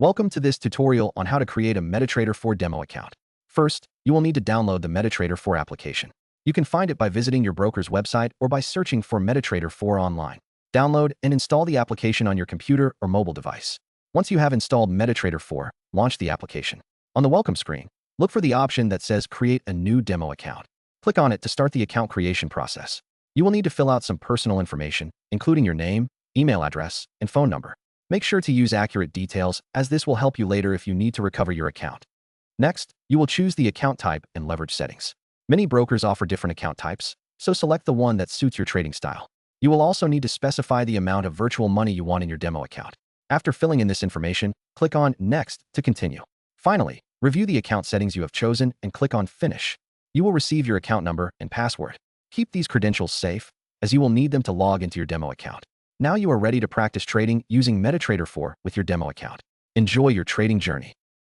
Welcome to this tutorial on how to create a MetaTrader 4 demo account. First, you will need to download the MetaTrader 4 application. You can find it by visiting your broker's website or by searching for MetaTrader 4 online. Download and install the application on your computer or mobile device. Once you have installed MetaTrader 4, launch the application. On the welcome screen, look for the option that says Create a new demo account. Click on it to start the account creation process. You will need to fill out some personal information, including your name, email address, and phone number. Make sure to use accurate details, as this will help you later if you need to recover your account. Next, you will choose the account type and leverage settings. Many brokers offer different account types, so select the one that suits your trading style. You will also need to specify the amount of virtual money you want in your demo account. After filling in this information, click on Next to continue. Finally, review the account settings you have chosen and click on Finish. You will receive your account number and password. Keep these credentials safe, as you will need them to log into your demo account. Now you are ready to practice trading using MetaTrader 4 with your demo account. Enjoy your trading journey.